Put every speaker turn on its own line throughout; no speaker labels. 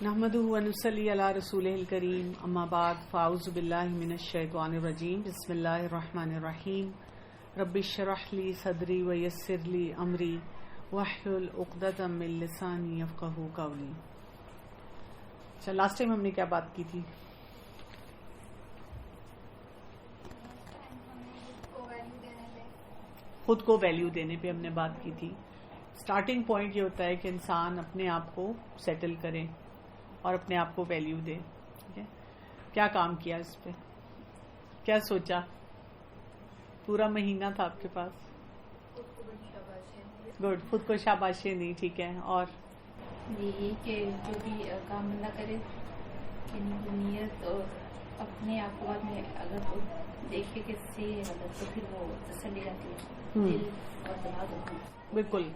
نحمدہ ونصلی علی رسولہ الکریم اما بعد فاعوذ باللہ من الشیطان الرجیم بسم اللہ الرحمن الرحیم رب اشرح لی صدری ویسر لی امری واحلل عقدۃ من لسانی یفقہوا قولی. اچھا، لاسٹ ٹائم ہم نے کیا بات کی تھی؟ خود کو ویلیو دینے پہ ہم نے بات کی تھی. سٹارٹنگ پوائنٹ یہ ہوتا ہے کہ انسان اپنے آپ کو سیٹل کرے اور اپنے آپ کو ویلیو دے. ٹھیک ہے، کیا کام کیا اس پہ؟ کیا سوچا؟ پورا مہینہ تھا آپ کے پاس. گڈ، خود کو شاباشی نہیں. ٹھیک ہے، اور
یہ کہ جو بھی کام نہ کرے نیت اور اپنے آپ کو بعد میں اگر دیکھے کہ صحیح ہے غلط تو پھر وہ تسلی رہتی ہے دل اور دماغ.
بالکل،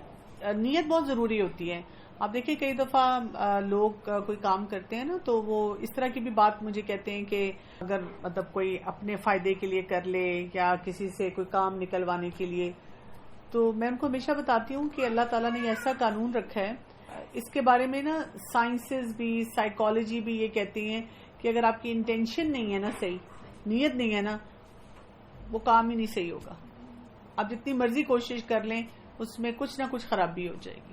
نیت بہت ضروری ہوتی ہے. آپ دیکھیں کئی دفعہ لوگ کوئی کام کرتے ہیں نا تو وہ اس طرح کی بھی بات مجھے کہتے ہیں کہ اگر مطلب کوئی اپنے فائدے کے لیے کر لے یا کسی سے کوئی کام نکلوانے کے لیے، تو میں ان کو ہمیشہ بتاتی ہوں کہ اللہ تعالیٰ نے ایسا قانون رکھا ہے. اس کے بارے میں نا سائنسز بھی، سائیکالوجی بھی یہ کہتی ہیں کہ اگر آپ کی انٹینشن نہیں ہے نا صحیح، نیت نہیں ہے نا، وہ کام ہی نہیں صحیح ہوگا. آپ جتنی مرضی کوشش کر لیں اس میں کچھ نہ کچھ خرابی ہو جائے گی.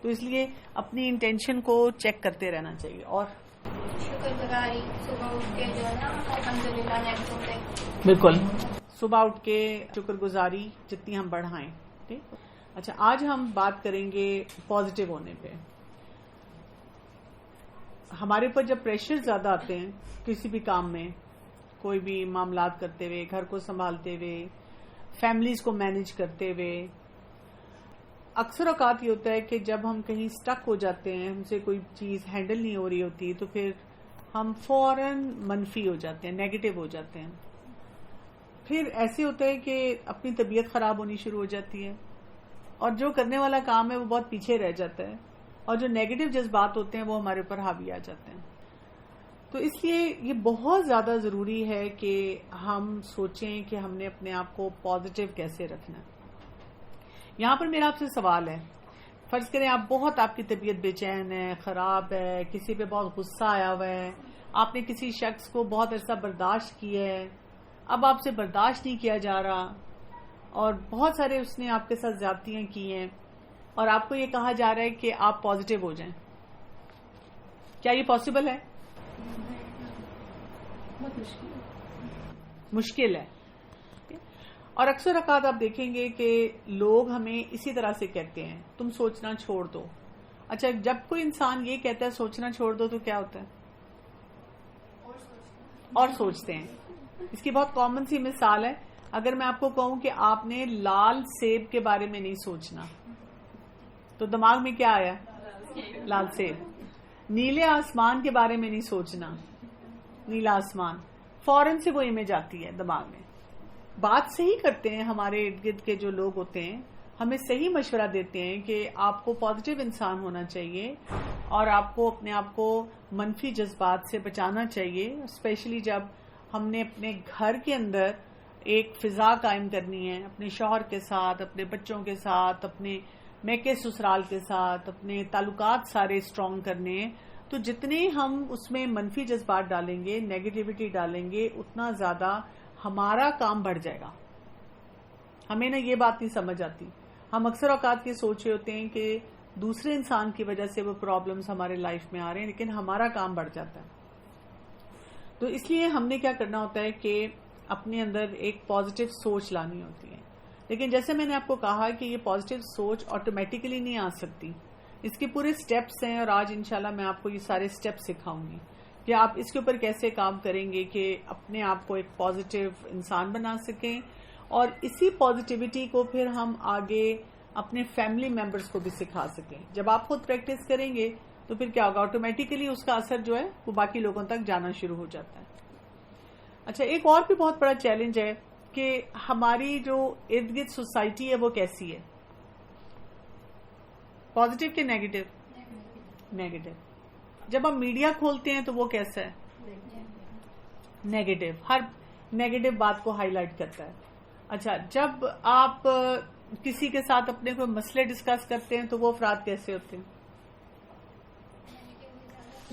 تو اس لیے اپنی انٹینشن کو چیک کرتے رہنا چاہیے. اور
شکر گزاری صبح اٹھ کے جو ہے نا الحمدللہ.
بالکل، صبح اٹھ کے شکر گزاری جتنی ہم بڑھائیں. ٹھیک. اچھا، آج ہم بات کریں گے پازیٹیو ہونے پہ. ہمارے اوپر جب پریشر زیادہ آتے ہیں کسی بھی کام میں، کوئی بھی معاملات کرتے ہوئے، گھر کو سنبھالتے ہوئے، فیملیز کو مینج کرتے ہوئے، اکثر اوقات یہ ہوتا ہے کہ جب ہم کہیں سٹک ہو جاتے ہیں، ہم سے کوئی چیز ہینڈل نہیں ہو رہی ہوتی، تو پھر ہم فوراً منفی ہو جاتے ہیں، نیگیٹو ہو جاتے ہیں. پھر ایسے ہوتا ہے کہ اپنی طبیعت خراب ہونی شروع ہو جاتی ہے اور جو کرنے والا کام ہے وہ بہت پیچھے رہ جاتا ہے، اور جو نیگیٹو جذبات ہوتے ہیں وہ ہمارے اوپر حاوی آ جاتے ہیں. تو اس لیے یہ بہت زیادہ ضروری ہے کہ ہم سوچیں کہ ہم نے اپنے آپ کو پازیٹیو کیسے رکھنا ہے. یہاں پر میرا آپ سے سوال ہے، فرض کریں آپ کی طبیعت بے چین ہے، خراب ہے، کسی پہ بہت غصہ آیا ہوا ہے، آپ نے کسی شخص کو بہت عرصہ برداشت کیا ہے، اب آپ سے برداشت نہیں کیا جا رہا اور بہت سارے اس نے آپ کے ساتھ زیادتیاں کی ہیں، اور آپ کو یہ کہا جا رہا ہے کہ آپ پازیٹیو ہو جائیں. کیا یہ پاسبل ہے؟ مشکل ہے. اور اکثر اوقات آپ دیکھیں گے کہ لوگ ہمیں اسی طرح سے کہتے ہیں، تم سوچنا چھوڑ دو. اچھا، جب کوئی انسان یہ کہتا ہے سوچنا چھوڑ دو تو کیا ہوتا ہے؟ اور سوچتے ہیں. اس کی بہت کامن سی مثال ہے. اگر میں آپ کو کہوں کہ آپ نے لال سیب کے بارے میں نہیں سوچنا، تو دماغ میں کیا آیا؟ لال سیب. نیلے آسمان کے بارے میں نہیں سوچنا، نیلا آسمان، فوراً سے وہ امیج آتی ہے دماغ میں. بات صحیح کرتے ہیں ہمارے ارد گرد کے جو لوگ ہوتے ہیں، ہمیں صحیح مشورہ دیتے ہیں کہ آپ کو پازیٹیو انسان ہونا چاہیے اور آپ کو اپنے آپ کو منفی جذبات سے بچانا چاہیے، اسپیشلی جب ہم نے اپنے گھر کے اندر ایک فضا قائم کرنی ہے، اپنے شوہر کے ساتھ، اپنے بچوں کے ساتھ، اپنے میکے سسرال کے ساتھ، اپنے تعلقات سارے اسٹرانگ کرنے ہیں. تو جتنے ہم اس میں منفی جذبات ڈالیں گے، نیگیٹیوٹی ڈالیں گے، اتنا زیادہ ہمارا کام بڑھ جائے گا. ہمیں نا یہ بات نہیں سمجھ آتی. ہم اکثر اوقات یہ سوچ رہے ہوتے ہیں کہ دوسرے انسان کی وجہ سے وہ پرابلمز ہمارے لائف میں آ رہے ہیں، لیکن ہمارا کام بڑھ جاتا ہے. تو اس لیے ہم نے کیا کرنا ہوتا ہے کہ اپنے اندر ایک پازیٹیو سوچ لانی ہوتی ہے. لیکن جیسے میں نے آپ کو کہا کہ یہ پازیٹیو سوچ آٹومیٹیکلی نہیں آ سکتی، اس کے پورے سٹیپس ہیں، اور آج انشاءاللہ میں آپ کو یہ سارے سٹیپس سکھاؤں گی کہ آپ اس کے اوپر کیسے کام کریں گے کہ اپنے آپ کو ایک پازیٹیو انسان بنا سکیں، اور اسی پازیٹیوٹی کو پھر ہم آگے اپنے فیملی ممبرز کو بھی سکھا سکیں. جب آپ خود پریکٹس کریں گے تو پھر کیا ہوگا؟ آٹومیٹیکلی اس کا اثر جو ہے وہ باقی لوگوں تک جانا شروع ہو جاتا ہے. اچھا، ایک اور بھی بہت بڑا چیلنج ہے کہ ہماری جو ارد گرد سوسائٹی ہے وہ کیسی ہے؟ پازیٹیو کہ نیگیٹو؟ نیگیٹو. جب ہم میڈیا کھولتے ہیں تو وہ کیسا ہے؟ نیگیٹو. ہر نیگیٹو بات کو ہائی لائٹ کرتا ہے. اچھا، جب آپ کسی کے ساتھ اپنے کوئی مسئلے ڈسکس کرتے ہیں تو وہ افراد کیسے ہوتے ہیں؟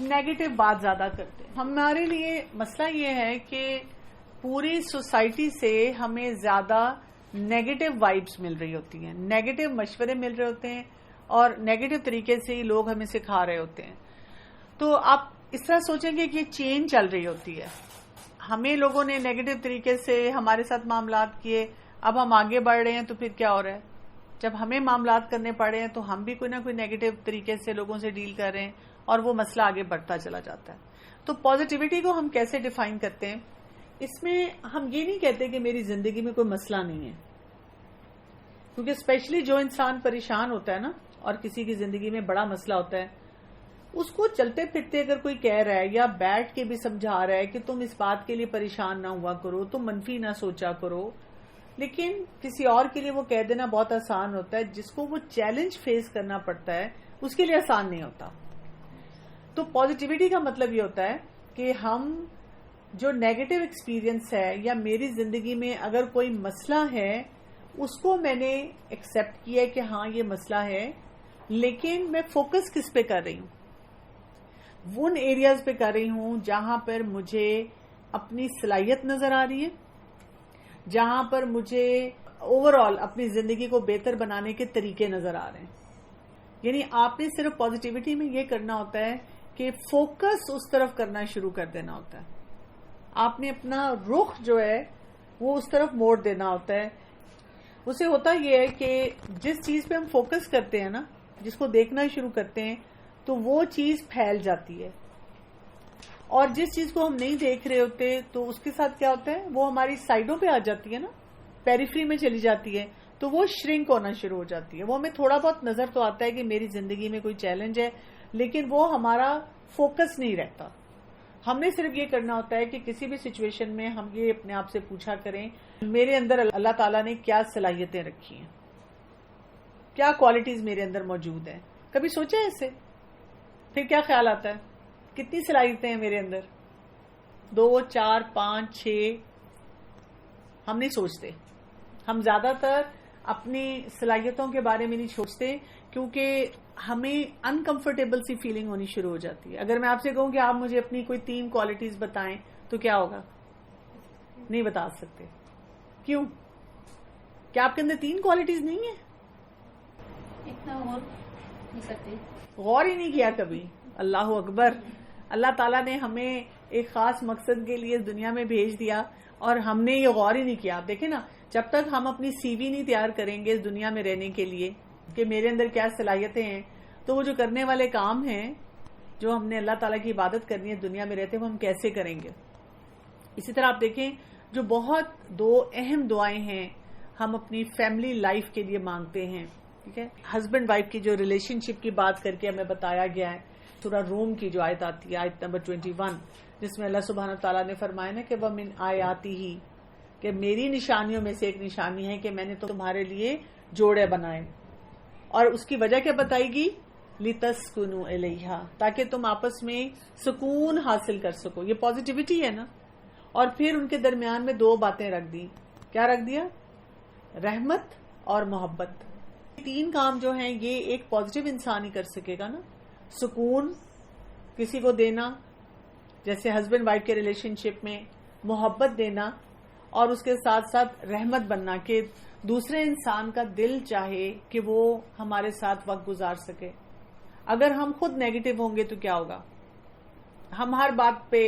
نیگیٹو بات زیادہ کرتے ہیں. ہمارے لیے مسئلہ یہ ہے کہ پوری سوسائٹی سے ہمیں زیادہ نیگیٹو وائبس مل رہی ہوتی ہیں, نیگیٹو مشورے مل رہے ہوتے ہیں, اور نیگیٹو طریقے سے ہی لوگ ہمیں سکھا رہے ہوتے ہیں. تو آپ اس طرح سوچیں گے کہ یہ چین چل رہی ہوتی ہے. ہمیں لوگوں نے نیگیٹو طریقے سے ہمارے ساتھ معاملات کیے, اب ہم آگے بڑھ رہے ہیں, تو پھر کیا ہو رہا ہے؟ جب ہمیں معاملات کرنے پڑ رہے ہیں تو ہم بھی کوئی نہ کوئی نیگیٹو طریقے سے لوگوں سے ڈیل کر رہے ہیں, اور وہ مسئلہ آگے بڑھتا چلا جاتا ہے. تو پازیٹیوٹی کو ہم کیسے ڈیفائن کرتے ہیں؟ اس میں ہم یہ نہیں کہتے کہ میری زندگی میں کوئی مسئلہ نہیں ہے, کیونکہ اسپیشلی جو انسان پریشان ہوتا ہے نا, اور کسی کی زندگی میں بڑا مسئلہ ہوتا ہے, اس کو چلتے پھرتے اگر کوئی کہہ رہا ہے یا بیٹھ کے بھی سمجھا رہا ہے کہ تم اس بات کے لیے پریشان نہ ہوا کرو, تم منفی نہ سوچا کرو, لیکن کسی اور کے لیے وہ کہہ دینا بہت آسان ہوتا ہے. جس کو وہ چیلنج فیس کرنا پڑتا ہے اس کے لیے آسان نہیں ہوتا. تو پازیٹیوٹی کا مطلب یہ ہوتا ہے کہ ہم جو نیگیٹو ایکسپیرئنس ہے, یا میری زندگی میں اگر کوئی مسئلہ ہے, اس کو میں نے ایکسپٹ کیا کہ ہاں یہ مسئلہ ہے, لیکن میں فوکس کس پہ کر رہی ہوں؟ ان ایریاز پہ کر رہی ہوں جہاں پر مجھے اپنی صلاحیت نظر آ رہی ہے, جہاں پر مجھے اوور آل اپنی زندگی کو بہتر بنانے کے طریقے نظر آ رہے ہیں. یعنی آپ نے صرف پازیٹیوٹی میں یہ کرنا ہوتا ہے کہ فوکس اس طرف کرنا شروع کر دینا ہوتا ہے. آپ نے اپنا رخ جو ہے وہ اس طرف موڑ دینا ہوتا ہے. اسے ہوتا یہ ہے کہ جس چیز پہ ہم فوکس کرتے ہیں نا, جس کو دیکھنا شروع کرتے ہیں, تو وہ چیز پھیل جاتی ہے, اور جس چیز کو ہم نہیں دیکھ رہے ہوتے تو اس کے ساتھ کیا ہوتا ہے, وہ ہماری سائڈوں پہ آ جاتی ہے نا, پیریفری میں چلی جاتی ہے, تو وہ شرنک ہونا شروع ہو جاتی ہے. وہ ہمیں تھوڑا بہت نظر تو آتا ہے کہ میری زندگی میں کوئی چیلنج ہے, لیکن وہ ہمارا فوکس نہیں رہتا. ہم نے صرف یہ کرنا ہوتا ہے کہ کسی بھی سچویشن میں ہم یہ اپنے آپ سے پوچھا کریں, میرے اندر اللہ تعالیٰ نے کیا صلاحیتیں رکھی ہیں, کیا کوالٹیز میرے اندر موجود ہیں. کبھی سوچا ایسے؟ پھر کیا خیال آتا ہے, کتنی صلاحیتیں ہیں میرے اندر؟ 2, 4, 5, 6. ہم نہیں سوچتے. ہم زیادہ تر اپنی صلاحیتوں کے بارے میں نہیں سوچتے, کیونکہ ہمیں انکمفرٹیبل سی فیلنگ ہونی شروع ہو جاتی ہے. اگر میں آپ سے کہوں کہ آپ مجھے اپنی کوئی 3 کوالٹیز بتائیں تو کیا ہوگا؟ نہیں بتا سکتے. کیوں؟ کیا آپ کے اندر 3 کوالٹیز نہیں ہیں؟
اتنا اور نہیں کرتے,
غور ہی نہیں کیا کبھی. اللہ اکبر. اللہ تعالیٰ نے ہمیں ایک خاص مقصد کے لیے اس دنیا میں بھیج دیا, اور ہم نے یہ غور ہی نہیں کیا. آپ دیکھیں نا, جب تک ہم اپنی سی وی نہیں تیار کریں گے اس دنیا میں رہنے کے لیے کہ میرے اندر کیا صلاحیتیں ہیں, تو وہ جو کرنے والے کام ہیں جو ہم نے اللہ تعالیٰ کی عبادت کرنی ہے دنیا میں رہتے, وہ ہم کیسے کریں گے؟ اسی طرح آپ دیکھیں, جو بہت 2 اہم دعائیں ہیں ہم اپنی فیملی لائف کے لیے مانگتے ہیں, ٹھیک ہے, ہسبینڈ وائف کی جو ریلیشن شپ کی بات کر کے ہمیں بتایا گیا ہے. سورہ روم کی جو آیت آتی ہے, آیت نمبر 21, جس میں اللہ سبحانہ تعالیٰ نے فرمایا نا کہ وَمِنْ آیَاتِهِ, کہ میری نشانیوں میں سے ایک نشانی ہے کہ میں نے تمہارے لیے جوڑے بنائے, اور اس کی وجہ کیا بتائی گی؟ لِتَسْكُنُوا إِلَيْهَا, تاکہ تم آپس میں سکون حاصل کر سکو. یہ پازیٹیوٹی ہے نا. اور پھر ان کے درمیان میں 2 باتیں رکھ دی. کیا رکھ دیا؟ رحمت اور محبت. 3 کام جو ہیں یہ ایک پازیٹیو انسان ہی کر سکے گا نا. سکون کسی کو دینا, جیسے ہسبینڈ وائف کے ریلیشن شپ میں محبت دینا, اور اس کے ساتھ ساتھ رحمت بننا کہ دوسرے انسان کا دل چاہے کہ وہ ہمارے ساتھ وقت گزار سکے. اگر ہم خود نیگیٹو ہوں گے تو کیا ہوگا؟ ہم ہر بات پہ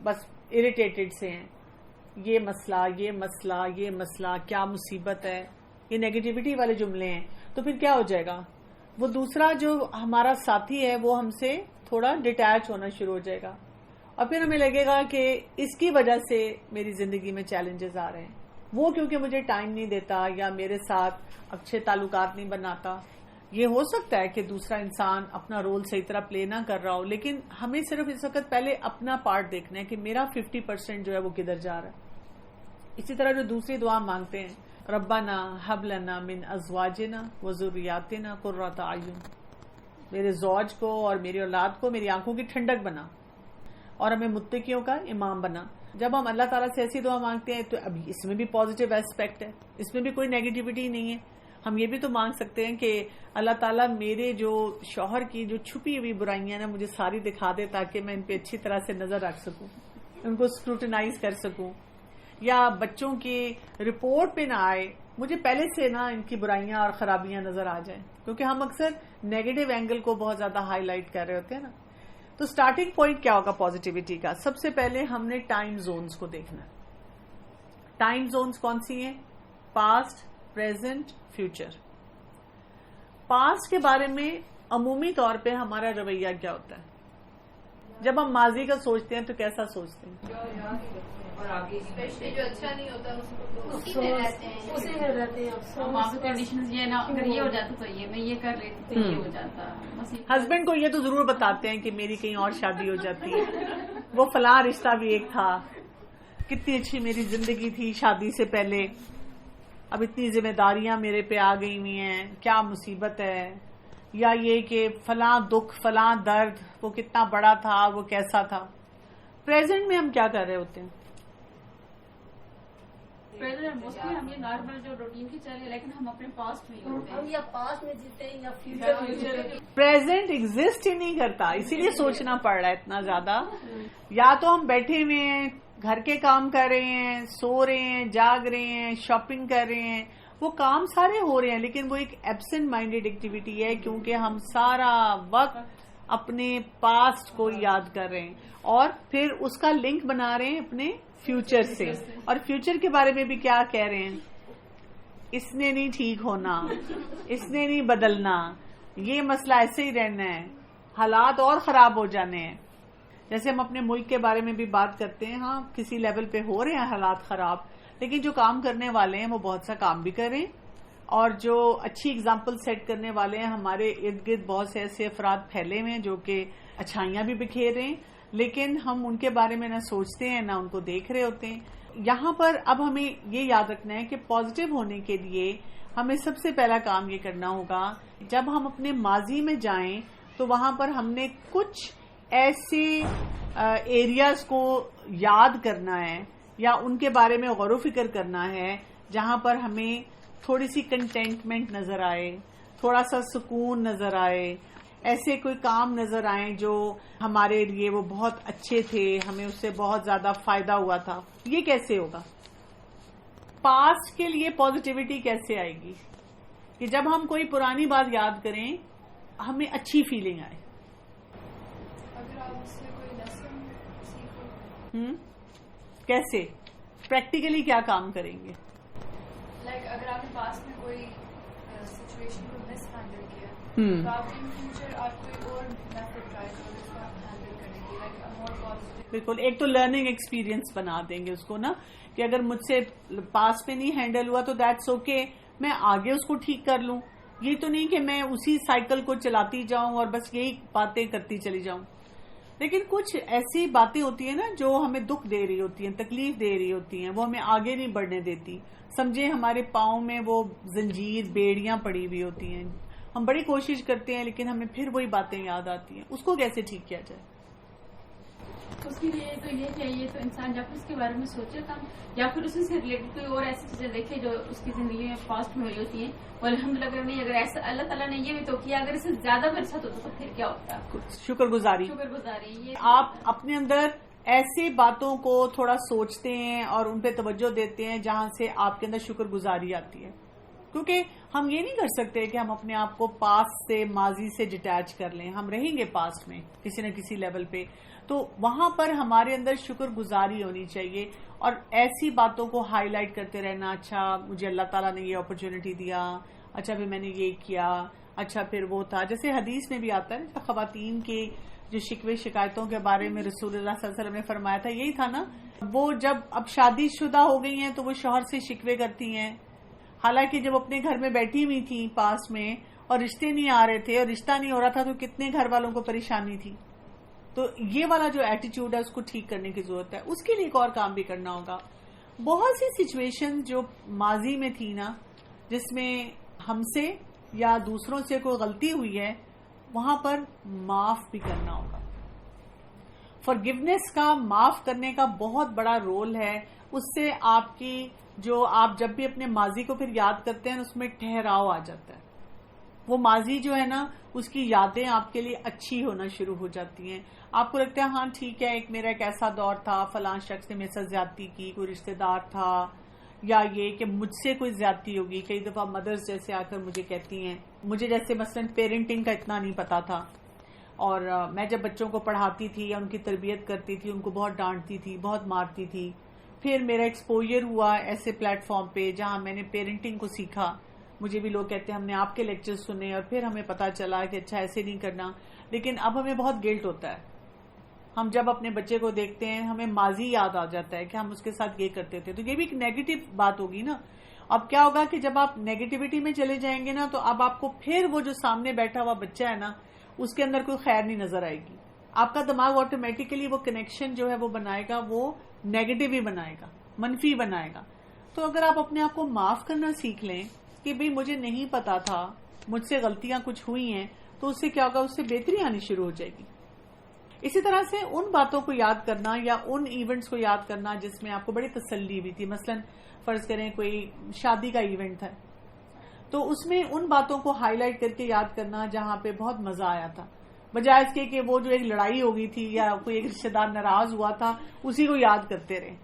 بس اریٹیٹڈ سے ہیں, یہ مسئلہ, یہ مسئلہ, یہ مسئلہ, کیا مصیبت ہے, یہ نیگیٹیوٹی والے جملے ہیں. تو پھر کیا ہو جائے گا؟ وہ دوسرا جو ہمارا ساتھی ہے وہ ہم سے تھوڑا ڈیٹیچ ہونا شروع ہو جائے گا, اور پھر ہمیں لگے گا کہ اس کی وجہ سے میری زندگی میں چیلنجز آ رہے ہیں, وہ کیونکہ مجھے ٹائم نہیں دیتا یا میرے ساتھ اچھے تعلقات نہیں بناتا. یہ ہو سکتا ہے کہ دوسرا انسان اپنا رول صحیح طرح پلے نہ کر رہا ہو, لیکن ہمیں صرف اس وقت پہلے اپنا پارٹ دیکھنا ہے کہ میرا 50% جو ہے وہ کدھر جا رہا ہے. اسی طرح جو دوسری دعا مانگتے ہیں, ربنا ہب لنا من ازواجنا وذریاتنا قرۃ اعین, میرے زوج کو اور میری اولاد کو میری آنکھوں کی ٹھنڈک بنا, اور ہمیں متقیوں کا امام بنا. جب ہم اللہ تعالیٰ سے ایسی دعا مانگتے ہیں تو اب اس میں بھی پازیٹیو ایسپیکٹ ہے, اس میں بھی کوئی نیگیٹیوٹی نہیں ہے. ہم یہ بھی تو مانگ سکتے ہیں کہ اللہ تعالیٰ میرے جو شوہر کی جو چھپی ہوئی برائیاں نا مجھے ساری دکھا دے تاکہ میں ان پہ اچھی طرح سے نظر رکھ سکوں, ان کو اسکروٹنائز کر سکوں, یا بچوں کی رپورٹ پہ نہ آئے, مجھے پہلے سے نا ان کی برائیاں اور خرابیاں نظر آ جائیں, کیونکہ ہم اکثر نیگیٹو اینگل کو بہت زیادہ ہائی لائٹ کر رہے ہوتے ہیں نا. تو سٹارٹنگ پوائنٹ کیا ہوگا پازیٹیوٹی کا؟ سب سے پہلے ہم نے ٹائم زونز کو دیکھنا. ٹائم زونز کون سی ہیں؟ Past, present, future. پاسٹ کے بارے میں عمومی طور پہ ہمارا رویہ کیا ہوتا ہے؟ جب ہم ماضی کا سوچتے ہیں تو کیسا سوچتے ہیں؟
جو اچھا نہیں ہوتا
اسی میں رہتے ہیں.
کنڈیشنز یہ نا, اگر یہ ہو جاتا تو یہ میں یہ کر لیتی تو یہ ہو جاتا.
ہسبینڈ کو یہ تو ضرور بتاتے ہیں کہ میری کہیں اور شادی ہو جاتی ہے, وہ فلاں رشتہ بھی ایک تھا, کتنی اچھی میری زندگی تھی شادی سے پہلے, اب اتنی ذمہ داریاں میرے پہ آ گئی ہوئی ہیں, کیا مصیبت ہے. یا یہ کہ فلاں دکھ, فلاں درد, وہ کتنا بڑا تھا, وہ کیسا تھا. پریزنٹ میں ہم کیا کر رہے ہوتے ہیں؟
ہم یہ نارمل جو روٹین کی چل رہی ہے, لیکن ہم اپنے پاسٹ میں
ہم یا پاسٹ میں جیتے ہیں یا فیوچر میں.
پریزنٹ ایگزسٹ ہی نہیں کرتا, اسی لیے سوچنا پڑ رہا ہے اتنا زیادہ. یا تو ہم بیٹھے ہوئے ہیں, گھر کے کام کر رہے ہیں, سو رہے ہیں, جاگ رہے ہیں, شاپنگ کر رہے ہیں, وہ کام سارے ہو رہے ہیں, لیکن وہ ایک ایبسنٹ مائنڈیڈ ایکٹیویٹی ہے, کیونکہ ہم سارا وقت اپنے پاسٹ کو یاد کر رہے ہیں اور پھر اس کا لنک بنا رہے ہیں اپنے فیوچر سے. اور فیوچر کے بارے میں بھی کیا کہہ رہے ہیں؟ اس نے نہیں ٹھیک ہونا, اس نے نہیں بدلنا, یہ مسئلہ ایسے ہی رہنا ہے, حالات اور خراب ہو جانے ہیں. جیسے ہم اپنے ملک کے بارے میں بھی بات کرتے ہیں, ہاں کسی لیول پہ ہو رہے ہیں حالات خراب, لیکن جو کام کرنے والے ہیں وہ بہت سا کام بھی کریں, اور جو اچھی اگزامپل سیٹ کرنے والے ہیں, ہمارے ارد گرد بہت سے ایسے افراد پھیلے ہوئے ہیں جو کہ اچھائیاں بھی بکھیر رہے ہیں, لیکن ہم ان کے بارے میں نہ سوچتے ہیں نہ ان کو دیکھ رہے ہوتے ہیں. یہاں پر اب ہمیں یہ یاد رکھنا ہے کہ پازیٹیو ہونے کے لیے ہمیں سب سے پہلا کام یہ کرنا ہوگا, جب ہم اپنے ماضی میں جائیں تو وہاں پر ہم نے کچھ ایسے ایریاز کو یاد کرنا ہے یا ان کے بارے میں غور و فکر کرنا ہے جہاں پر ہمیں تھوڑی سی کنٹینٹمنٹ نظر آئے, تھوڑا سا سکون نظر آئے, ایسے کوئی کام نظر آئیں جو ہمارے لیے وہ بہت اچھے تھے, ہمیں اس سے بہت زیادہ فائدہ ہوا تھا. یہ کیسے ہوگا؟ پاسٹ کے لیے پازیٹیوٹی کیسے آئے گی؟ کہ جب ہم کوئی پرانی بات یاد کریں ہمیں اچھی فیلنگ آئے.
اگر آپ اس سے کوئی لیسن سیکھو.
کیسے؟ پریکٹیکلی کیا کام کریں گے؟
لائک اگر آپ نے پاسٹ میں کوئی سچویشن کو مس ہینڈل کیا تو آپ ان فیوچر آپ کوئی اور میتھڈ ٹرائی کرو جس کو آپ ہینڈل کریں گے, لائک مور پازیٹیو.
بالکل, ایک تو لرننگ ایکسپیرینس بنا دیں گے اس کو نا, کہ اگر مجھ سے پاسٹ میں نہیں ہینڈل ہوا تو دیٹس اوکے, میں آگے اس کو ٹھیک کر لوں. یہ تو نہیں کہ میں اسی سائیکل کو چلاتی جاؤں اور بس یہی باتیں کرتی چلی جاؤں. لیکن کچھ ایسی باتیں ہوتی ہیں نا جو ہمیں دکھ دے رہی ہوتی ہیں, تکلیف دے رہی ہوتی ہیں, وہ ہمیں آگے نہیں بڑھنے دیتی. سمجھے ہمارے پاؤں میں وہ زنجیر, بیڑیاں پڑی ہوئی ہوتی ہیں, ہم بڑی کوشش کرتے ہیں لیکن ہمیں پھر وہی باتیں یاد آتی ہیں. اس کو کیسے ٹھیک کیا جائے؟
اس کے لیے تو یہ چاہیے تو انسان جب اس کے بارے میں سوچے تھا یا پھر اس سے ریلیٹڈ کوئی اور ایسی چیزیں دیکھے جو اس کی زندگی میں پاسٹ میں ہوئی ہوتی ہیں, اور الحمدللہ اگر نہیں, اگر ایسا اللہ تعالیٰ نے یہ بھی تو کیا, اگر اس سے زیادہ میرے ساتھ ہوتا تو پھر کیا ہوتا؟
شکر گزاری.
یہ
آپ اپنے اندر ایسی باتوں کو تھوڑا سوچتے ہیں اور ان پہ توجہ دیتے ہیں جہاں سے آپ کے اندر شکر گزاری آتی ہے, کیونکہ ہم یہ نہیں کر سکتے کہ ہم اپنے آپ کو پاسٹ سے, ماضی سے ڈٹیچ کر لیں. ہم رہیں گے پاسٹ میں کسی نہ کسی لیول پہ, تو وہاں پر ہمارے اندر شکر گزاری ہونی چاہیے اور ایسی باتوں کو ہائی لائٹ کرتے رہنا. اچھا مجھے اللہ تعالیٰ نے یہ اپرچونٹی دیا, اچھا پھر میں نے یہ کیا, اچھا پھر وہ تھا. جیسے حدیث میں بھی آتا ہے خواتین کے جو شکوے شکایتوں کے بارے میں رسول اللہ صلی اللہ علیہ وسلم نے فرمایا تھا, یہی تھا نا, وہ جب اب شادی شدہ ہو گئی ہیں تو وہ شوہر سے شکوے کرتی ہیں, حالانکہ جب اپنے گھر میں بیٹھی ہوئی تھی پاس میں اور رشتے نہیں آ رہے تھے اور رشتہ نہیں ہو رہا تھا تو کتنے گھر والوں کو پریشانی تھی. تو یہ والا جو ایٹیٹیوڈ ہے اس کو ٹھیک کرنے کی ضرورت ہے. اس کے لیے ایک اور کام بھی کرنا ہوگا. بہت سی سچویشن جو ماضی میں تھی نا, جس میں ہم سے یا دوسروں سے کوئی غلطی ہوئی ہے, وہاں پر معاف بھی کرنا ہوگا. فارگیونیس کا, معاف کرنے کا بہت بڑا رول ہے. اس سے آپ کی جو آپ جب بھی اپنے ماضی کو پھر یاد کرتے ہیں اس میں ٹھہراؤ آ جاتا ہے. وہ ماضی جو ہے نا اس کی یادیں آپ کے لیے اچھی ہونا شروع ہو جاتی ہیں. آپ کو لگتا ہے ہاں ٹھیک ہے میرا ایک ایسا دور تھا, فلاں شخص نے میرے ساتھ زیادتی کی, کوئی رشتہ دار تھا, یا یہ کہ مجھ سے کوئی زیادتی ہوگی. کئی دفعہ مدرس جیسے آ کر مجھے کہتی ہیں, مجھے جیسے مثلا پیرنٹنگ کا اتنا نہیں پتا تھا, اور میں جب بچوں کو پڑھاتی تھی یا ان کی تربیت کرتی تھی ان کو بہت ڈانٹتی تھی, بہت مارتی تھی. پھر میرا ایکسپوجر ہوا ایسے پلیٹ فارم پہ جہاں میں نے پیرنٹنگ کو سیکھا. مجھے بھی لوگ کہتے ہیں ہم نے آپ کے لیکچر سنے اور پھر ہمیں پتا چلا کہ اچھا ایسے نہیں کرنا. لیکن اب ہمیں بہت گلٹ ہوتا ہے. ہم جب اپنے بچے کو دیکھتے ہیں ہمیں ماضی یاد آ جاتا ہے کہ ہم اس کے ساتھ یہ کرتے تھے. تو یہ بھی ایک نیگیٹو بات ہوگی نا. اب کیا ہوگا کہ جب آپ نیگیٹیوٹی میں چلے جائیں گے نا تو اب آپ کو پھر وہ جو سامنے بیٹھا ہوا بچہ ہے نا اس کے اندر کوئی خیر نہیں نظر آئے گی. آپ کا دماغ آٹومیٹیکلی وہ کنیکشن جو ہے وہ بنائے گا, وہ نیگیٹو ہی بنائے گا, منفی بنائے گا. تو اگر آپ اپنے آپ کو معاف کرنا سیکھ لیں کہ بھئی مجھے نہیں پتا تھا, مجھ سے غلطیاں کچھ ہوئی ہیں, تو اس سے کیا ہوگا, اس سے بہتری آنی شروع ہو جائے گی. اسی طرح سے ان باتوں کو یاد کرنا یا ان ایونٹس کو یاد کرنا جس میں آپ کو بڑی تسلی ہوئی تھی. مثلا فرض کریں کوئی شادی کا ایونٹ ہے تو اس میں ان باتوں کو ہائی لائٹ کر کے یاد کرنا جہاں پہ بہت مزہ آیا تھا, بجائے اس کے کہ وہ جو ایک لڑائی ہو گئی تھی یا کوئی ایک رشتے دار ناراض ہوا تھا اسی کو یاد کرتے رہیں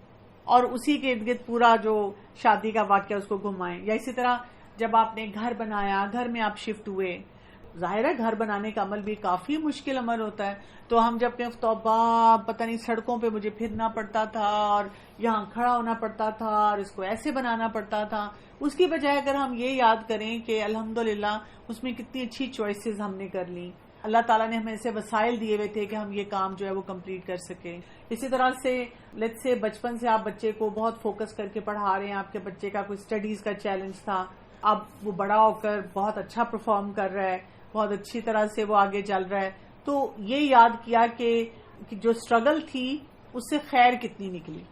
اور اسی کے ارد گرد پورا جو شادی کا واقعہ اس کو گھمائیں. یا اسی طرح جب آپ نے گھر بنایا, گھر میں آپ شفٹ ہوئے, ظاہر ہے گھر بنانے کا عمل بھی کافی مشکل عمل ہوتا ہے. تو ہم جب کہ توبہ پتہ نہیں سڑکوں پہ مجھے پھرنا پڑتا تھا اور یہاں کھڑا ہونا پڑتا تھا اور اس کو ایسے بنانا پڑتا تھا, اس کی بجائے اگر ہم یہ یاد کریں کہ الحمدللہ اس میں کتنی اچھی چوائسز ہم نے کر لی, اللہ تعالیٰ نے ہمیں ایسے وسائل دیے ہوئے تھے کہ ہم یہ کام جو ہے وہ کمپلیٹ کر سکیں. اسی طرح سے لیٹس سے بچپن سے آپ بچے کو بہت فوکس کر کے پڑھا رہے ہیں, آپ کے بچے کا کوئی اسٹڈیز کا چیلنج تھا, اب وہ بڑا ہو کر بہت اچھا پرفارم کر رہا ہے, بہت اچھی طرح سے وہ آگے چل رہا ہے, تو یہ یاد کیا کہ جو اسٹرگل تھی اس سے خیر کتنی نکلی,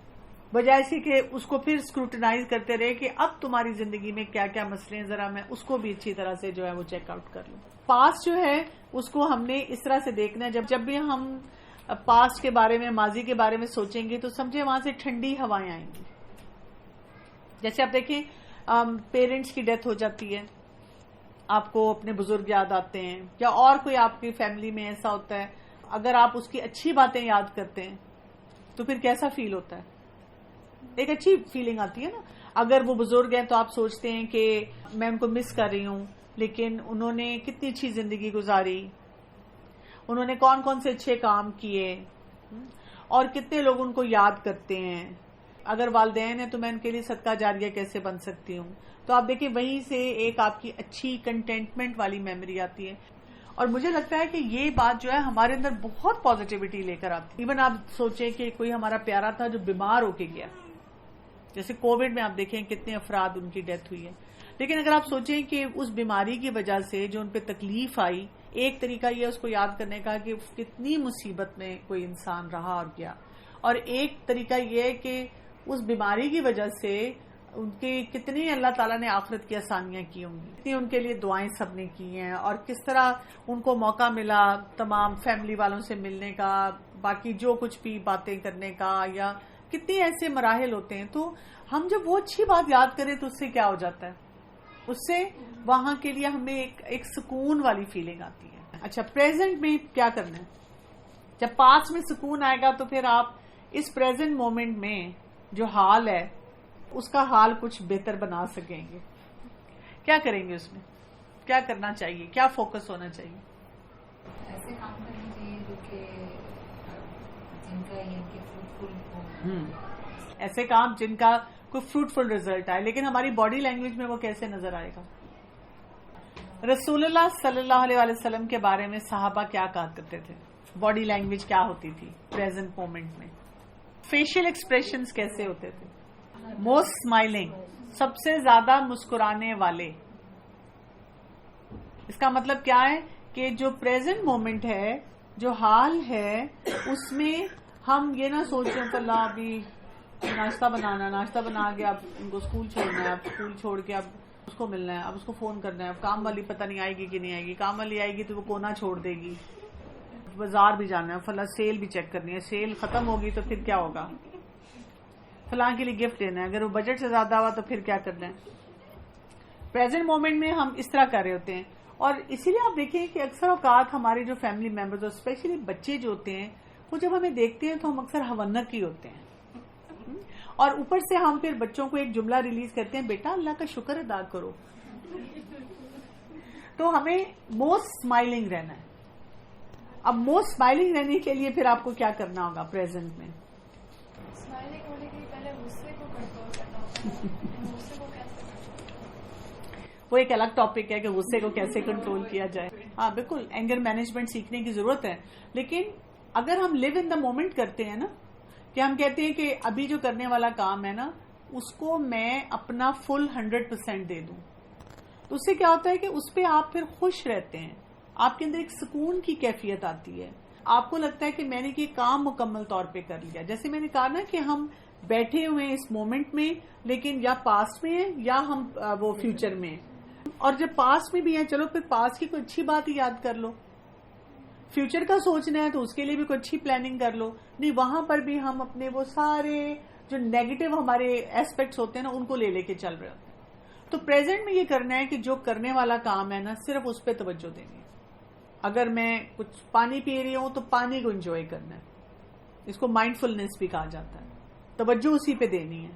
بجائے سے کہ اس کو پھر اسکروٹنائز کرتے رہے کہ اب تمہاری زندگی میں کیا کیا مسئلے ہیں, ذرا میں اس کو بھی اچھی طرح سے جو ہے وہ چیک آؤٹ کر لوں. پاسٹ جو ہے اس کو ہم نے اس طرح سے دیکھنا ہے, جب بھی ہم پاسٹ کے بارے میں, ماضی کے بارے میں سوچیں گے تو سمجھے وہاں سے ٹھنڈی ہوائیں آئیں گی. جیسے آپ دیکھیں پیرنٹس کی ڈیتھ ہو جاتی ہے, آپ کو اپنے بزرگ یاد آتے ہیں, یا اور کوئی آپ کی فیملی میں ایسا ہوتا ہے, اگر آپ اس کی اچھی باتیں یاد کرتے ہیں تو پھر کیسا فیل ہوتا ہے, ایک اچھی فیلنگ آتی ہے نا. اگر وہ بزرگ ہیں تو آپ سوچتے ہیں کہ میں ان کو مس کر رہی ہوں, لیکن انہوں نے کتنی اچھی زندگی گزاری, انہوں نے کون کون سے اچھے کام کیے, اور کتنے لوگ ان کو یاد کرتے ہیں. اگر والدین ہیں تو میں ان کے لیے صدقہ جاریہ کیسے بن سکتی ہوں. تو آپ دیکھیں وہیں سے ایک آپ کی اچھی کنٹینٹمنٹ والی میموری آتی ہے. اور مجھے لگتا ہے کہ یہ بات جو ہے ہمارے اندر بہت پازیٹیوٹی لے کر آتی ہے. ایون آپ سوچیں کہ کوئی ہمارا پیارا تھا جو بیمار ہو کے گیا, جیسے کووڈ میں آپ دیکھیں کتنے افراد ان کی ڈیتھ ہوئی ہے, لیکن اگر آپ سوچیں کہ اس بیماری کی وجہ سے جو ان پہ تکلیف آئی, ایک طریقہ یہ اس کو یاد کرنے کا کہ کتنی مصیبت میں کوئی انسان رہا اور گیا, اور ایک طریقہ یہ ہے کہ اس بیماری کی وجہ سے ان کی کتنی اللہ تعالیٰ نے آخرت کی آسانیاں کی ہوں گی, کتنی ان کے لیے دعائیں سب نے کی ہیں, اور کس طرح ان کو موقع ملا تمام فیملی والوں سے ملنے کا, باقی جو کچھ بھی باتیں کرنے کا, یا کتنے ایسے مراحل ہوتے ہیں. تو ہم جب وہ اچھی بات یاد کریں تو اس سے کیا ہو جاتا ہے, اس سے وہاں کے لیے ہمیں ایک سکون والی فیلنگ آتی ہے. اچھا پریزنٹ میں کیا کرنا ہے, جب پاسٹ میں سکون آئے گا تو پھر آپ اس پریزنٹ مومنٹ میں جو حال ہے اس کا حال کچھ بہتر بنا سکیں گے. کیا کریں گے, اس میں کیا کرنا چاہیے, کیا فوکس ہونا چاہیے؟
ایسے کام کرنے چاہیے جو کہ جن کا یہ کہ فروٹفل ہو,
ایسے کام جن کا کوئی فروٹفل ریزلٹ آئے. لیکن ہماری باڈی لینگویج میں وہ کیسے نظر آئے گا؟ رسول اللہ صلی اللہ علیہ وسلم کے بارے میں صحابہ کیا کہا کرتے تھے, باڈی لینگویج کیا ہوتی تھی پریزنٹ مومنٹ میں, فیشل ایکسپریشنز کیسے ہوتے تھے؟ موسٹ اسمائلنگ, سب سے زیادہ مسکرانے والے. اس کا مطلب کیا ہے کہ جو پریزنٹ مومنٹ ہے, جو حال ہے, اس میں ہم یہ نہ سوچیں کہ اللہ ابھی ناشتہ بنا کے اب ان کو اسکول چھوڑنا ہے, اب اسکول چھوڑ کے اب اس کو ملنا ہے, اب اس کو فون کرنا ہے, اب کام والی پتہ نہیں آئے گی کہ نہیں آئے گی, کام والی آئے گی تو وہ کونا چھوڑ دے گی, بازار بھی جانا ہے, فلاں سیل بھی چیک کرنی ہے, سیل ختم ہوگی تو پھر کیا ہوگا, فلاں کے لیے گفٹ لینا ہے, اگر وہ بجٹ سے زیادہ ہوا تو پھر کیا کرنا ہے. پریزنٹ مومنٹ میں ہم اس طرح کر رہے ہوتے ہیں, اور اسی لیے آپ دیکھیں کہ اکثر اوقات ہمارے جو فیملی ممبرز اور اسپیشلی بچے جو ہوتے ہیں وہ جب ہمیں دیکھتے ہیں تو ہم اکثر ہونک ہی ہوتے ہیں, اور اوپر سے ہم پھر بچوں کو ایک جملہ ریلیز کرتے ہیں, بیٹا اللہ کا شکر ادا کرو. تو ہمیں موسٹ اسمائلنگ رہنا ہے. اب موسٹ اسمائلنگ رہنے کے لیے پھر آپ کو کیا کرنا ہوگا پریزنٹ میں؟
اسمائلنگ ہونے کے لیے پہلے غصے کو کنٹرول کرنا ہوتا ہے. غصے کو کیسے
وہ ایک الگ ٹاپک ہے کہ غصے کو کیسے کنٹرول کیا جائے. ہاں بالکل, اینگر مینجمنٹ سیکھنے کی ضرورت ہے, لیکن اگر ہم لیو ان دا مومنٹ کرتے ہیں نا, کہ ہم کہتے ہیں کہ ابھی جو کرنے والا کام ہے نا اس کو میں اپنا فل 100% دے دوں, تو اس سے کیا ہوتا ہے کہ اس پہ آپ پھر خوش رہتے ہیں, آپ کے اندر ایک سکون کی کیفیت آتی ہے, آپ کو لگتا ہے کہ میں نے یہ کام مکمل طور پہ کر لیا. جیسے میں نے کہا نا کہ ہم بیٹھے ہوئے ہیں اس مومنٹ میں, لیکن یا پاسٹ میں ہیں یا ہم وہ فیوچر میں ہیں, اور جب پاسٹ میں بھی ہیں چلو پھر پاسٹ کی کوئی اچھی بات ہی یاد کر لو, فیوچر کا سوچنا ہے تو اس کے لیے بھی کوئی اچھی پلاننگ کر لو. نہیں, وہاں پر بھی ہم اپنے وہ سارے جو نیگیٹو ہمارے ایسپیکٹس ہوتے ہیں نا ان کو لے کے چل رہے ہوتے ہیں. تو پریزنٹ میں یہ کرنا ہے کہ جو کرنے والا کام ہے نا صرف اس پہ توجہ دینی ہے. اگر میں کچھ پانی پی رہی ہوں تو پانی کو انجوائے کرنا ہے, اس کو مائنڈ فلنس بھی کہا جاتا ہے, توجہ اسی پہ دینی ہے.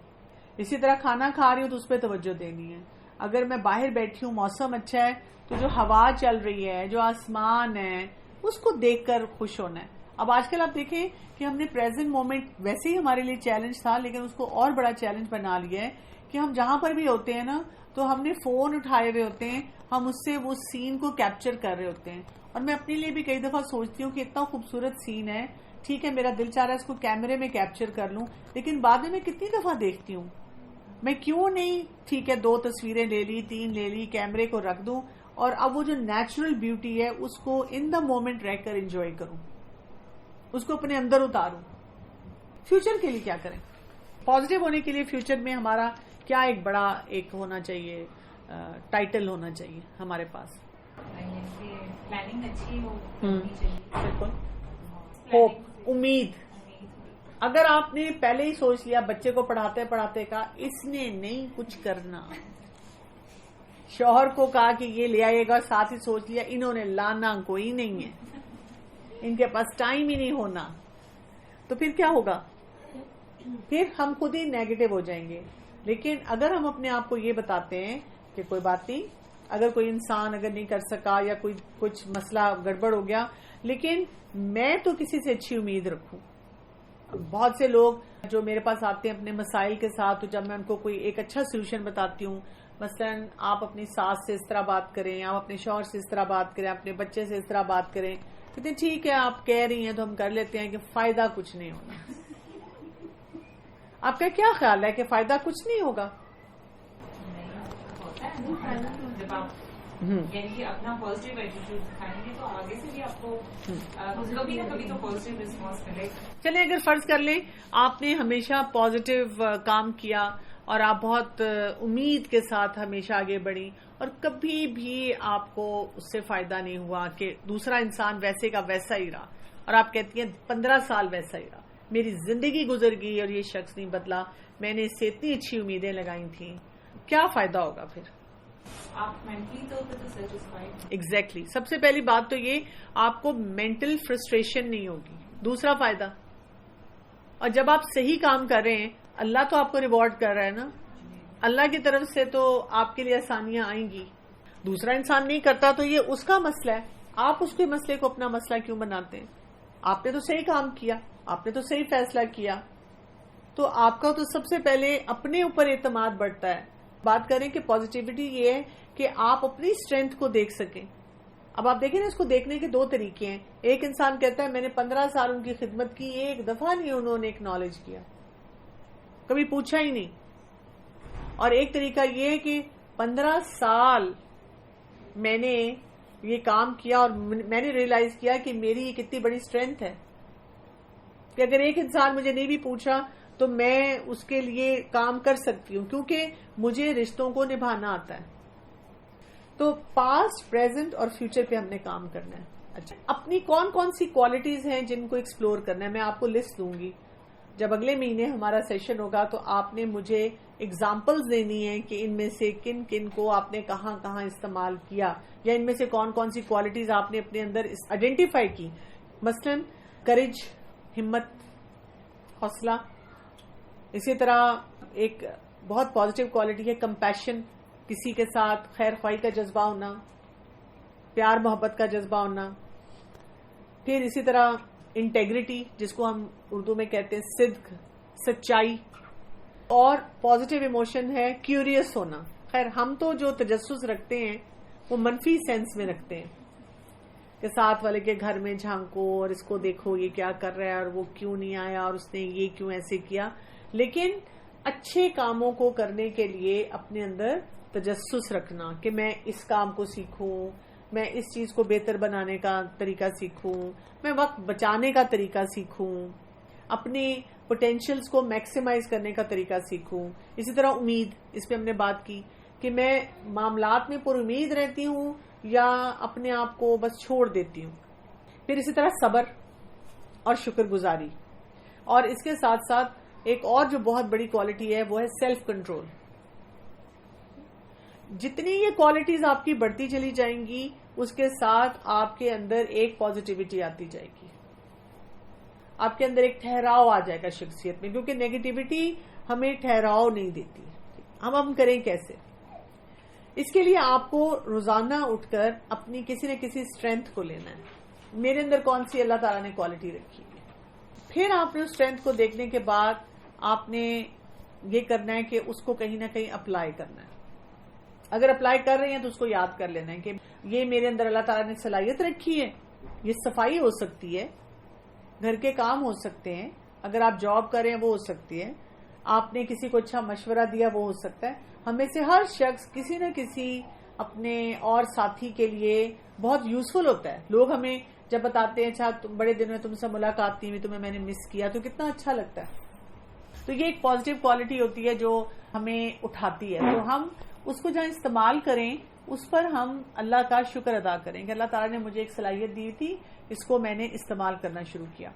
اسی طرح کھانا کھا رہی ہوں تو اس پہ توجہ دینی ہے. اگر میں باہر بیٹھی ہوں, موسم اچھا ہے, تو جو ہوا چل رہی ہے, جو آسمان ہے, اس کو دیکھ کر خوش ہونا ہے. اب آج کل آپ دیکھیں کہ ہم نے پریزنٹ مومنٹ ویسے ہی ہمارے لیے چیلنج تھا, لیکن اس کو اور بڑا چیلنج بنا لیا ہے کہ ہم جہاں پر بھی ہوتے ہیں نا تو ہم نے فون اٹھائے ہوئے ہوتے ہیں, ہم اس سے وہ سین کو کیپچر کر رہے ہوتے ہیں. اور میں اپنے لیے بھی کئی دفعہ سوچتی ہوں کہ اتنا خوبصورت سین ہے, ٹھیک ہے میرا دل چاہ رہا ہے اس کو کیمرے میں کیپچر کر لوں, لیکن بعد میں کتنی دفعہ دیکھتی ہوں, میں کیوں نہیں ٹھیک ہے 2 تصویریں لے لی, 3 لے لی, کیمرے کو رکھ دوں, اور اب وہ جو نیچرل بیوٹی ہے اس کو ان دا مومنٹ رہ کر انجوائے کروں, اس کو اپنے اندر اتاروں. فیوچر کے لیے کیا کریں؟ پازیٹیو ہونے کے لیے فیوچر میں ہمارا کیا ایک بڑا ایک ہونا چاہیے, ٹائٹل ہونا چاہیے ہمارے پاس,
پلاننگ اچھی ہو.
بالکل, ہوپ, امید. اگر آپ نے پہلے ہی سوچ لیا, بچے کو پڑھاتے پڑھاتے کہا اس نے نہیں کچھ کرنا, شوہر کو کہا کہ یہ لے آئے گا, ساتھ ہی سوچ لیا انہوں نے لانا کوئی نہیں ہے, ان کے پاس ٹائم ہی نہیں ہونا, تو پھر کیا ہوگا؟ پھر ہم خود ہی نیگیٹو ہو جائیں گے. لیکن اگر ہم اپنے آپ کو یہ بتاتے ہیں کہ کوئی بات نہیں, اگر کوئی انسان اگر نہیں کر سکا یا کوئی کچھ مسئلہ گڑبڑ ہو گیا, لیکن میں تو کسی سے اچھی امید رکھوں. بہت سے لوگ جو میرے پاس آتے ہیں اپنے مسائل کے ساتھ, تو جب میں ان کو کوئی ایک اچھا سولوشن بتاتی ہوں, مثلا آپ اپنی ساس سے اس طرح بات کریں, آپ اپنے شوہر سے اس طرح بات کریں, اپنے بچے سے اس طرح بات کریں, کہتے ہیں ٹھیک ہے آپ کہہ رہی ہیں تو ہم کر لیتے ہیں, کہ فائدہ کچھ نہیں ہونا. آپ کا کیا خیال ہے کہ فائدہ کچھ نہیں ہوگا؟
یعنی کہ اپنا پازیٹیو ایٹیٹیوڈ دکھائیں گے تو آگے سے بھی آپ کو کبھی نہ کبھی تو پازیٹیو ریسپانس ملے گا.
چلیں اگر فرض کر لیں آپ نے ہمیشہ پازیٹیو کام کیا اور آپ بہت امید کے ساتھ ہمیشہ آگے بڑھی, اور کبھی بھی آپ کو اس سے فائدہ نہیں ہوا, کہ دوسرا انسان ویسے کا ویسا ہی رہا, اور آپ کہتی ہیں 15 سال ویسا ہی رہا, میری زندگی گزر گئی اور یہ شخص نہیں بدلا, میں نے اس سے اتنی اچھی امیدیں لگائی تھیں, کیا فائدہ ہوگا پھر؟
آپ مینٹلی طور پہ تو سیٹسفائڈ.
ایگزیکٹلی, سب سے پہلی بات تو یہ آپ کو مینٹل فرسٹریشن نہیں ہوگی. دوسرا فائدہ, اور جب آپ صحیح کام کر رہے ہیں اللہ تو آپ کو ریوارڈ کر رہا ہے نا, اللہ کی طرف سے تو آپ کے لیے آسانیاں آئیں گی. دوسرا انسان نہیں کرتا تو یہ اس کا مسئلہ ہے, آپ اس کے مسئلے کو اپنا مسئلہ کیوں بناتے ہیں؟ آپ نے تو صحیح کام کیا, آپ نے تو صحیح فیصلہ کیا, تو آپ کا تو سب سے پہلے اپنے اوپر اعتماد بڑھتا ہے. بات کریں کہ پازیٹیوٹی یہ ہے کہ آپ اپنی اسٹرینتھ کو دیکھ سکیں. اب آپ دیکھیں نا, اس کو دیکھنے کے 2 طریقے ہیں. ایک انسان کہتا ہے میں نے 15 سال ان کی خدمت کی, ایک دفعہ نہیں انہوں نے اکنالج کیا, کبھی پوچھا ہی نہیں. اور ایک طریقہ یہ ہے کہ 15 سال میں نے یہ کام کیا اور میں نے ریئلائز کیا کہ میری یہ کتنی بڑی اسٹرینتھ ہے, کہ اگر ایک انسان مجھے نہیں بھی پوچھا تو میں اس کے لیے کام کر سکتی ہوں, کیونکہ مجھے رشتوں کو نبھانا آتا ہے. تو پاسٹ, پریزنٹ اور فیوچر پہ ہم نے کام کرنا ہے. اچھا, اپنی کون کون سی کوالٹیز ہیں جن کو ایکسپلور کرنا ہے, میں آپ کو لسٹ دوں گی. جب اگلے مہینے ہمارا سیشن ہوگا تو آپ نے مجھے اگزامپلز دینی ہے کہ ان میں سے کن کن کو آپ نے کہاں کہاں استعمال کیا، یا ان میں سے کون کون سی کوالٹیز آپ نے اپنے اندر آئیڈینٹیفائی کی. مثلاً کریج، ہمت، حوصلہ. اسی طرح ایک بہت پازیٹیو کوالٹی ہے کمپیشن، کسی کے ساتھ خیر خواہی کا جذبہ ہونا، پیار محبت کا جذبہ ہونا. پھر اسی طرح انٹیگریٹی، جس کو ہم اردو میں کہتے ہیں صدق، سچائی. اور پازیٹیو ایموشن ہے کیوریس ہونا. خیر ہم تو جو تجسس رکھتے ہیں وہ منفی سینس میں رکھتے ہیں کہ ساتھ والے کے گھر میں جھانکو اور اس کو دیکھو یہ کیا کر رہا ہے اور وہ کیوں نہیں آیا اور اس نے یہ کیوں ایسے کیا. لیکن اچھے کاموں کو کرنے کے لیے اپنے اندر تجسس رکھنا کہ میں اس کام کو سیکھوں، میں اس چیز کو بہتر بنانے کا طریقہ سیکھوں، میں وقت بچانے کا طریقہ سیکھوں، اپنی پوٹینشیلز کو میکسیمائز کرنے کا طریقہ سیکھوں. اسی طرح امید، اس پہ ہم نے بات کی کہ میں معاملات میں پر امید رہتی ہوں یا اپنے آپ کو بس چھوڑ دیتی ہوں. پھر اسی طرح صبر اور شکر گزاری. اور اس کے ساتھ ساتھ ایک اور جو بہت بڑی کوالٹی ہے وہ ہے سیلف کنٹرول. جتنی یہ کوالٹیز آپ کی بڑھتی چلی جائیں گی اس کے ساتھ آپ کے اندر ایک پازیٹیوٹی آتی جائے گی، آپ کے اندر ایک ٹھہراؤ آ جائے گا شخصیت میں، کیونکہ نیگیٹیوٹی ہمیں ٹھہراؤ نہیں دیتی. ہم کریں کیسے؟ اس کے لیے آپ کو روزانہ اٹھ کر اپنی کسی نہ کسی اسٹرینتھ کو لینا ہے. میرے اندر کون سی اللہ تعالیٰ نے کوالٹی رکھی ہے. پھر آپ نے اس اسٹرینتھ کو دیکھنے کے بعد آپ نے یہ کرنا ہے کہ اس کو کہیں نہ کہیں اپلائی کرنا ہے. اگر اپلائی کر رہے ہیں تو اس کو یاد کر لینا ہے کہ یہ میرے اندر اللہ تعالیٰ نے صلاحیت رکھی ہے. یہ صفائی ہو سکتی ہے، گھر کے کام ہو سکتے ہیں، اگر آپ جاب کر رہے ہیں وہ ہو سکتی ہے، آپ نے کسی کو اچھا مشورہ دیا وہ ہو سکتا ہے. ہمیں سے ہر شخص کسی نہ کسی اپنے اور ساتھی کے لیے بہت یوزفل ہوتا ہے. لوگ ہمیں جب بتاتے ہیں اچھا بڑے دن میں تم سے ملاقات نہیں ہوئی، تمہیں میں نے مس کیا، تو کتنا اچھا لگتا ہے. تو یہ ایک پازیٹیو کوالٹی ہوتی ہے جو ہمیں اٹھاتی ہے. تو ہم اس کو جہاں استعمال کریں اس پر ہم اللہ کا شکر ادا کریں کہ اللہ تعالیٰ نے مجھے ایک صلاحیت دی تھی، اس کو میں نے استعمال کرنا شروع کیا.